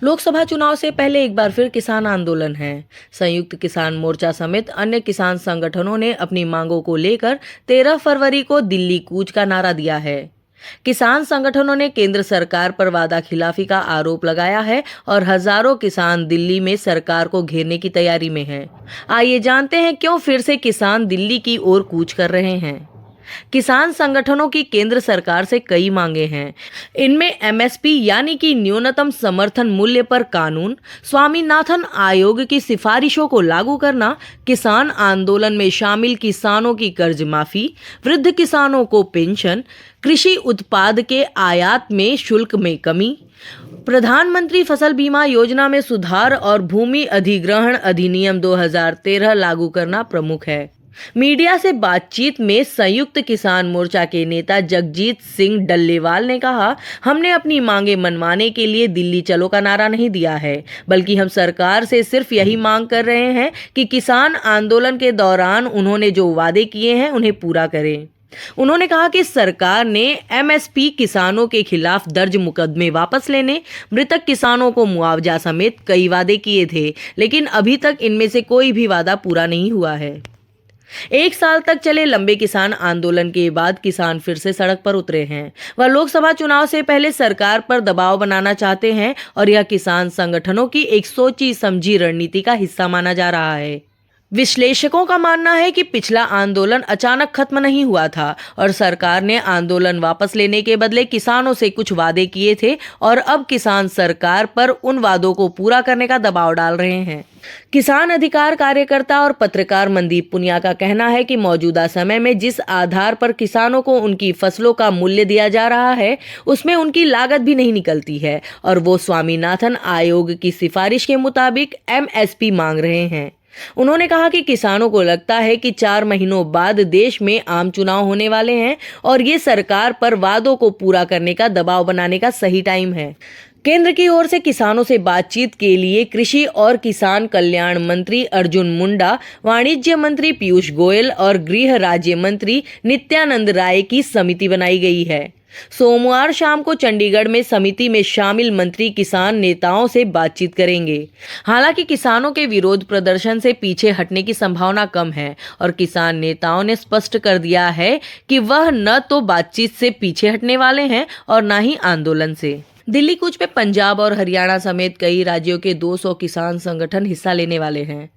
लोकसभा चुनाव से पहले एक बार फिर किसान आंदोलन है। संयुक्त किसान मोर्चा समेत अन्य किसान संगठनों ने अपनी मांगों को लेकर 13 फरवरी को दिल्ली कूच का नारा दिया है। किसान संगठनों ने केंद्र सरकार पर वादा खिलाफी का आरोप लगाया है और हजारों किसान दिल्ली में सरकार को घेरने की तैयारी में हैं। आइए जानते हैं क्यों फिर से किसान दिल्ली की ओर कूच कर रहे हैं। किसान संगठनों की केंद्र सरकार से कई मांगे हैं। इनमें एमएसपी यानी कि न्यूनतम समर्थन मूल्य पर कानून, स्वामीनाथन आयोग की सिफारिशों को लागू करना, किसान आंदोलन में शामिल किसानों की कर्ज माफी, वृद्ध किसानों को पेंशन, कृषि उत्पाद के आयात में शुल्क में कमी, प्रधानमंत्री फसल बीमा योजना में सुधार और भूमि अधिग्रहण अधिनियम 2013 लागू करना प्रमुख है। मीडिया से बातचीत में संयुक्त किसान मोर्चा के नेता जगजीत सिंह डल्लेवाल ने कहा, हमने अपनी मांगे मनवाने के लिए दिल्ली चलो का नारा नहीं दिया है, बल्कि हम सरकार से सिर्फ यही मांग कर रहे हैं कि किसान आंदोलन के दौरान उन्होंने जो वादे किए हैं उन्हें पूरा करें। उन्होंने कहा कि सरकार ने एमएसपी किसानों के खिलाफ दर्ज मुकदमे वापस लेने, मृतक किसानों को मुआवजा समेत कई वादे किए थे, लेकिन अभी तक इनमें से कोई भी वादा पूरा नहीं हुआ है। एक साल तक चले लंबे किसान आंदोलन के बाद किसान फिर से सड़क पर उतरे हैं। वह लोकसभा चुनाव से पहले सरकार पर दबाव बनाना चाहते हैं और यह किसान संगठनों की एक सोची समझी रणनीति का हिस्सा माना जा रहा है। विश्लेषकों का मानना है कि पिछला आंदोलन अचानक खत्म नहीं हुआ था और सरकार ने आंदोलन वापस लेने के बदले किसानों से कुछ वादे किए थे और अब किसान सरकार पर उन वादों को पूरा करने का दबाव डाल रहे हैं। किसान अधिकार कार्यकर्ता और पत्रकार मनदीप पुनिया का कहना है कि मौजूदा समय में जिस आधार पर किसानों को उनकी फसलों का मूल्य दिया जा रहा है, उसमें उनकी लागत भी नहीं निकलती है और वो स्वामीनाथन आयोग की सिफारिश के मुताबिक एमएसपी मांग रहे हैं। उन्होंने कहा कि किसानों को लगता है कि 4 महीनों बाद देश में आम चुनाव होने वाले हैं और ये सरकार पर वादों को पूरा करने का दबाव बनाने का सही टाइम है। केंद्र की ओर से किसानों से बातचीत के लिए कृषि और किसान कल्याण मंत्री अर्जुन मुंडा, वाणिज्य मंत्री पीयूष गोयल और गृह राज्य मंत्री नित्यानंद राय की समिति बनाई गई है। सोमवार शाम को चंडीगढ़ में समिति में शामिल मंत्री किसान नेताओं से बातचीत करेंगे। हालांकि किसानों के विरोध प्रदर्शन से पीछे हटने की संभावना कम है और किसान नेताओं ने स्पष्ट कर दिया है कि वह न तो बातचीत से पीछे हटने वाले हैं और न ही आंदोलन से। दिल्ली कूच में पंजाब और हरियाणा समेत कई राज्यों के 200 किसान संगठन हिस्सा लेने वाले हैं।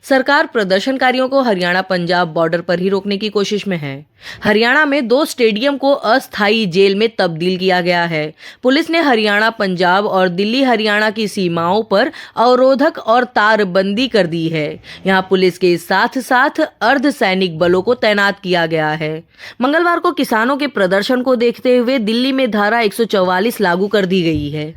सरकार प्रदर्शनकारियों को हरियाणा पंजाब बॉर्डर पर ही रोकने की कोशिश में है। हरियाणा में 2 स्टेडियम को अस्थायी जेल में तब्दील किया गया है। पुलिस ने हरियाणा पंजाब और दिल्ली हरियाणा की सीमाओं पर अवरोधक और तारबंदी कर दी है। यहां पुलिस के साथ साथ अर्धसैनिक बलों को तैनात किया गया है। मंगलवार को किसानों के प्रदर्शन को देखते हुए दिल्ली में धारा 144 लागू कर दी गई है।